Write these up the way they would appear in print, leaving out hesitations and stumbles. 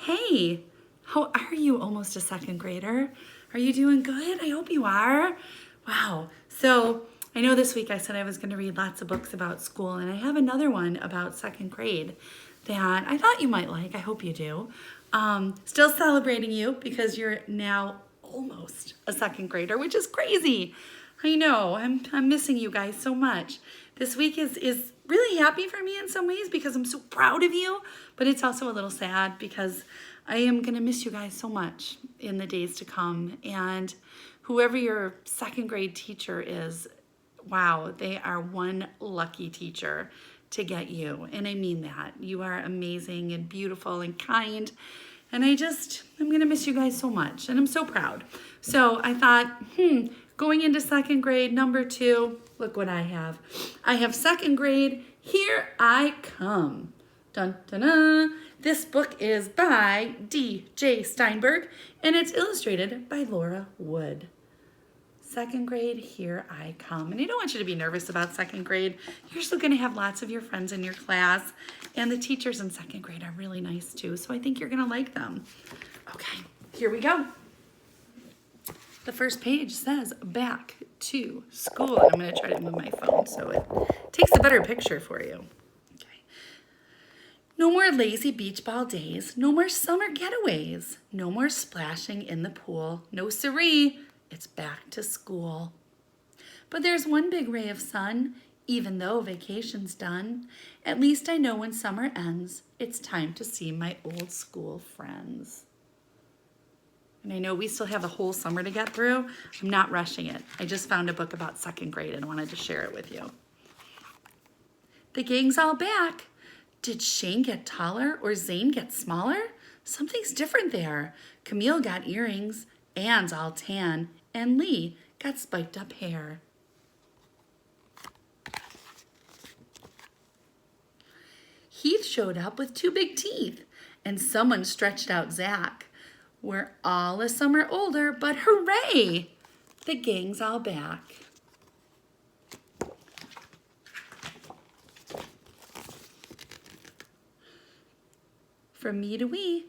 Hey, how are you, almost a second grader? Are you doing good? I hope you are. Wow. So I know this week I said I was going to read lots of books about school, and I have another one about second grade that I thought you might like. I hope you do. Still celebrating you because you're now almost a second grader, which is crazy. I know. I'm missing you guys so much. This week is really happy for me in some ways because I'm so proud of you, but it's also a little sad because I am going to miss you guys so much in the days to come. And whoever your second grade teacher is, wow, they are one lucky teacher to get you. And I mean that. You are amazing and beautiful and kind. And I'm going to miss you guys so much. And I'm so proud. So I thought, going into second grade, number 2, look what I have. I have second grade, Here I Come. Dun, dun, dun. This book is by D.J. Steinberg, and it's illustrated by Laura Wood. Second grade, Here I Come. And I don't want you to be nervous about second grade. You're still going to have lots of your friends in your class, and the teachers in second grade are really nice too, so I think you're going to like them. Okay, here we go. The first page says, Back to School. I'm going to try to move my phone so it takes a better picture for you. Okay. No more lazy beach ball days. No more summer getaways. No more splashing in the pool. No siree. It's back to school. But there's one big ray of sun, even though vacation's done. At least I know when summer ends, it's time to see my old school friends. And I know we still have a whole summer to get through. I'm not rushing it. I just found a book about second grade and wanted to share it with you. The gang's all back. Did Shane get taller or Zane get smaller? Something's different there. Camille got earrings, Anne's all tan, and Lee got spiked up hair. Heath showed up with 2 big teeth, and someone stretched out Zach. We're all a summer older, but hooray! The gang's all back. From me to we.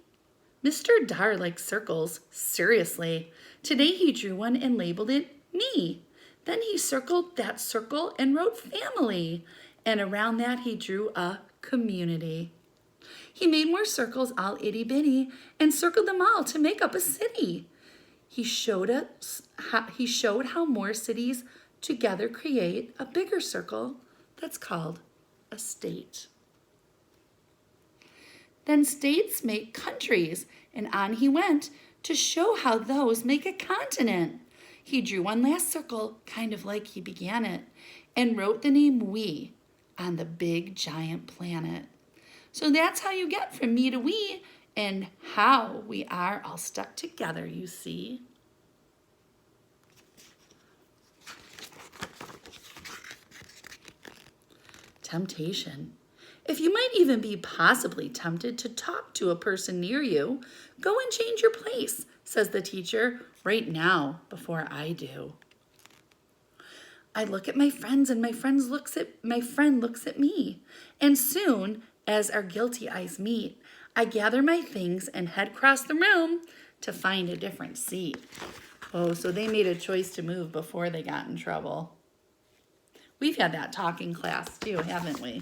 Mr. Dar likes circles, seriously. Today he drew one and labeled it me. Then he circled that circle and wrote family. And around that he drew a community. He made more circles all itty-bitty and circled them all to make up a city. He showed how more cities together create a bigger circle that's called a state. Then states make countries, and on he went to show how those make a continent. He drew one last circle, kind of like he began it, and wrote the name we on the big giant planet. So that's how you get from me to we, and how we are all stuck together, you see. Temptation. If you might even be possibly tempted to talk to a person near you, go and change your place, says the teacher, right now before I do. I look at my friends and my friend looks at me. And soon, as our guilty eyes meet, I gather my things and head across the room to find a different seat. Oh, so they made a choice to move before they got in trouble. We've had that talking class too, haven't we?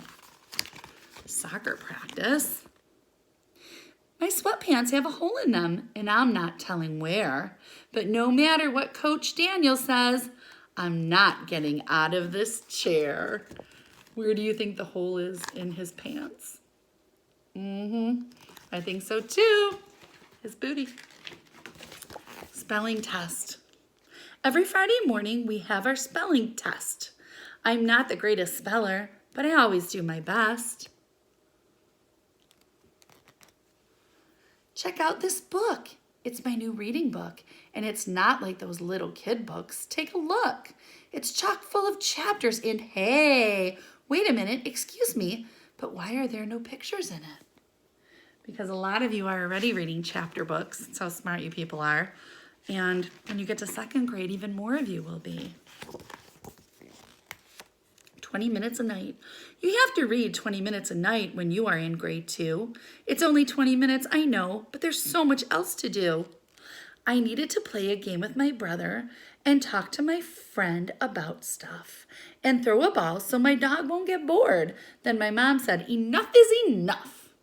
Soccer practice. My sweatpants have a hole in them, and I'm not telling where. But no matter what Coach Daniel says, I'm not getting out of this chair. Where do you think the hole is in his pants? I think so too. His booty. Spelling test. Every Friday morning we have our spelling test. I'm not the greatest speller, but I always do my best. Check out this book. It's my new reading book, and it's not like those little kid books. Take a look. It's chock full of chapters, and hey, wait a minute, excuse me, but why are there no pictures in it? Because a lot of you are already reading chapter books. That's how smart you people are. And when you get to second grade, even more of you will be. 20 minutes a night. You have to read 20 minutes a night when you are in grade 2. It's only 20 minutes, I know, but there's so much else to do. I needed to play a game with my brother and talk to my friend about stuff and throw a ball so my dog won't get bored. Then my mom said, enough is enough.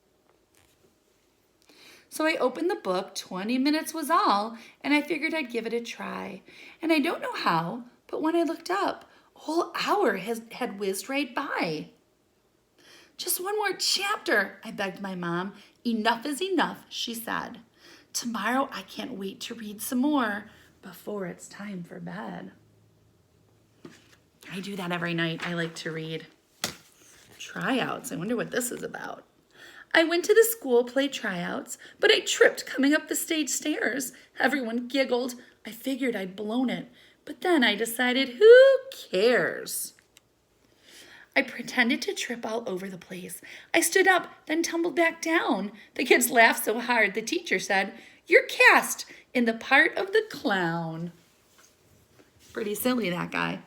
So I opened the book, 20 minutes was all, and I figured I'd give it a try. And I don't know how, but when I looked up, a whole hour had whizzed right by. Just one more chapter, I begged my mom. Enough is enough, she said. Tomorrow I can't wait to read some more before it's time for bed. I do that every night. I like to read. Tryouts. I wonder what this is about. I went to the school play tryouts, but I tripped coming up the stage stairs. Everyone giggled. I figured I'd blown it, but then I decided, who cares? I pretended to trip all over the place. I stood up, then tumbled back down. The kids laughed so hard, the teacher said, you're cast in the part of the clown. Pretty silly, that guy.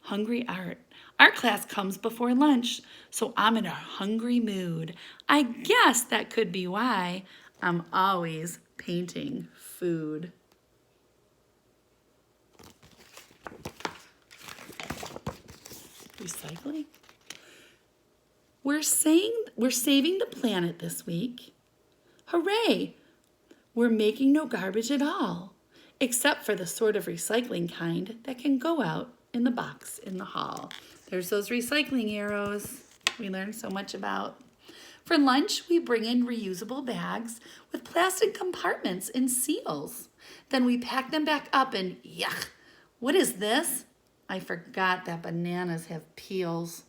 Hungry art. Art class comes before lunch, so I'm in a hungry mood. I guess that could be why I'm always painting food. Recycling? We're saving the planet this week. Hooray! We're making no garbage at all, except for the sort of recycling kind that can go out in the box in the hall. There's those recycling arrows we learned so much about. For lunch, we bring in reusable bags with plastic compartments and seals. Then we pack them back up and yuck, what is this? I forgot that bananas have peels.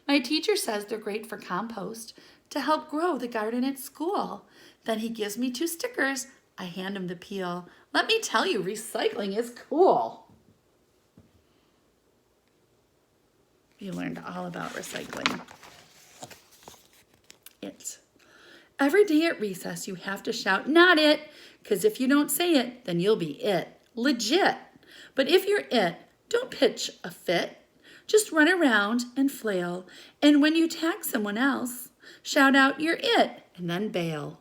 My teacher says they're great for compost to help grow the garden at school. Then he gives me 2 stickers. I hand him the peel. Let me tell you, recycling is cool. You learned all about recycling. It. Every day at recess, you have to shout, not it, because if you don't say it, then you'll be it. Legit. But if you're it, don't pitch a fit. Just run around and flail. And when you tag someone else, shout out, you're it, and then bail.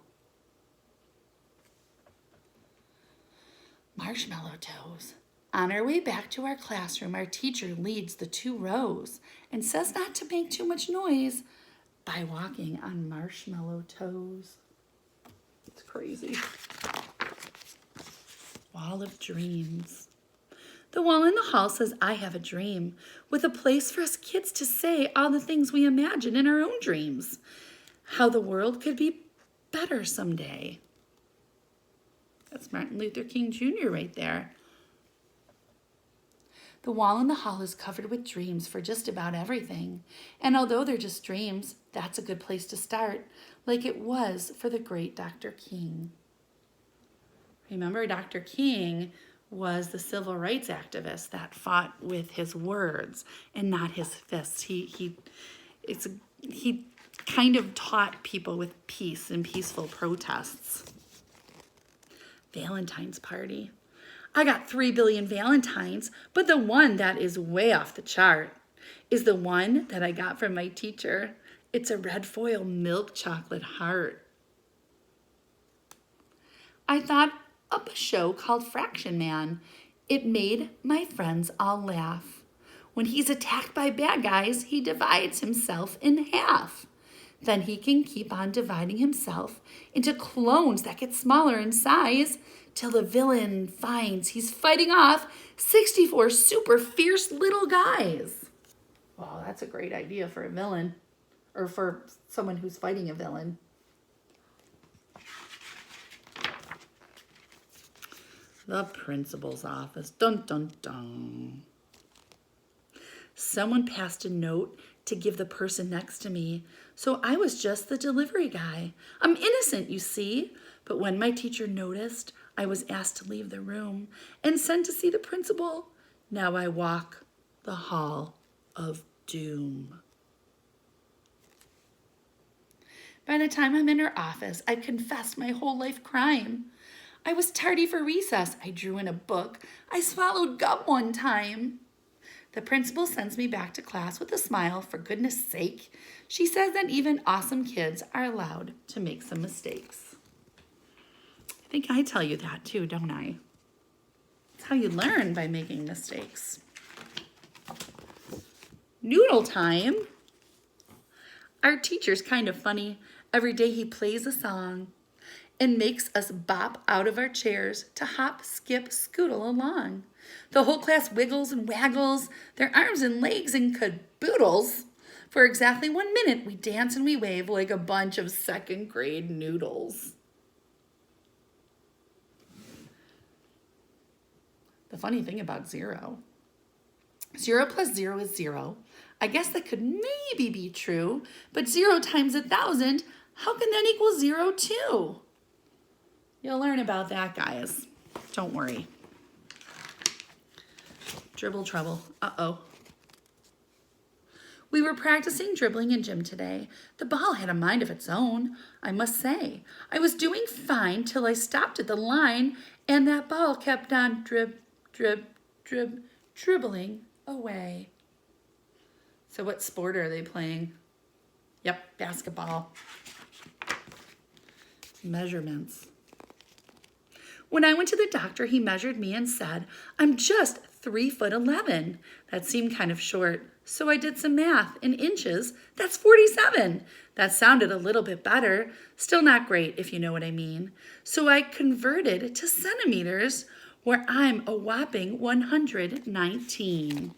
Marshmallow toes. On our way back to our classroom, our teacher leads the 2 rows and says not to make too much noise by walking on marshmallow toes. It's crazy. Wall of dreams. The wall in the hall says, I have a dream, with a place for us kids to say all the things we imagine in our own dreams. How the world could be better someday. That's Martin Luther King Jr. right there. The wall in the hall is covered with dreams for just about everything. And although they're just dreams, that's a good place to start, like it was for the great Dr. King. Remember, Dr. King was the civil rights activist that fought with his words and not his fists. He kind of taught people with peace and peaceful protests. Valentine's party. I got 3 billion Valentines, but the one that is way off the chart is the one that I got from my teacher. It's a red foil milk chocolate heart. I thought up a show called Fraction Man. It made my friends all laugh. When he's attacked by bad guys, he divides himself in half. Then he can keep on dividing himself into clones that get smaller in size till the villain finds he's fighting off 64 super fierce little guys. Wow, that's a great idea for a villain, or for someone who's fighting a villain. The principal's office. Dun, dun, dun. Someone passed a note to give the person next to me, so I was just the delivery guy. I'm innocent, you see. But when my teacher noticed, I was asked to leave the room and sent to see the principal. Now I walk the hall of doom. By the time I'm in her office, I've confessed my whole life crime. I was tardy for recess. I drew in a book. I swallowed gum one time. The principal sends me back to class with a smile, for goodness sake. She says that even awesome kids are allowed to make some mistakes. I think I tell you that too, don't I? It's how you learn, by making mistakes. Noodle time. Our teacher's kind of funny. Every day he plays a song and makes us bop out of our chairs to hop, skip, scootle along. The whole class wiggles and waggles their arms and legs and caboodles. For exactly 1 minute, we dance and we wave like a bunch of second grade noodles. The funny thing about 0 plus 0 is 0. I guess that could maybe be true, but 0 times 1,000, how can that equal 0 too? You'll learn about that, guys. Don't worry. Dribble trouble. Uh-oh. We were practicing dribbling in gym today. The ball had a mind of its own, I must say. I was doing fine till I stopped at the line, and that ball kept on dribbling away. So what sport are they playing? Yep, basketball. Measurements. When I went to the doctor, he measured me and said, I'm just 3'11". That seemed kind of short. So I did some math in inches. That's 47. That sounded a little bit better. Still not great, if you know what I mean. So I converted to centimeters, where I'm a whopping 119.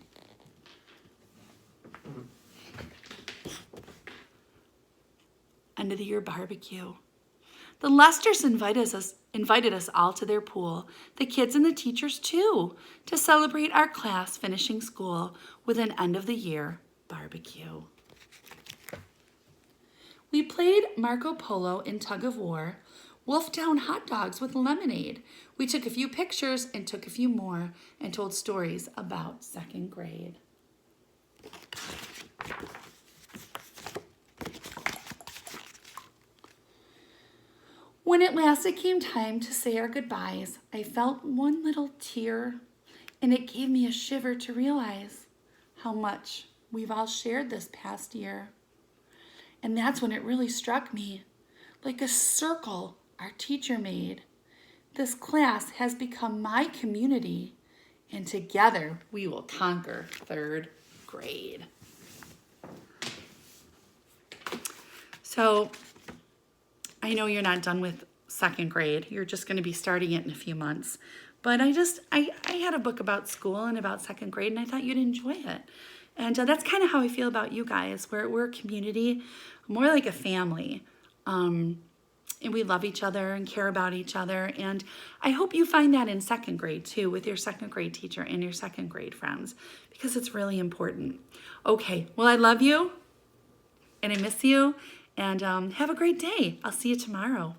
End of the year barbecue. The Lesters invited us all to their pool, the kids and the teachers too, to celebrate our class finishing school with an end of the year barbecue. We played Marco Polo in tug of war, wolfed down hot dogs with lemonade. We took a few pictures and took a few more and told stories about second grade. When at last it came time to say our goodbyes, I felt one little tear, and it gave me a shiver to realize how much we've all shared this past year. And that's when it really struck me, like a circle our teacher made. This class has become my community, and together we will conquer third grade. So, I know you're not done with second grade. You're just going to be starting it in a few months. But I had a book about school and about second grade, and I thought you'd enjoy it. And that's kind of how I feel about you guys. We're a community, more like a family. And we love each other and care about each other. And I hope you find that in second grade too, with your second grade teacher and your second grade friends, because it's really important. Okay, well, I love you and I miss you. And have a great day. I'll see you tomorrow.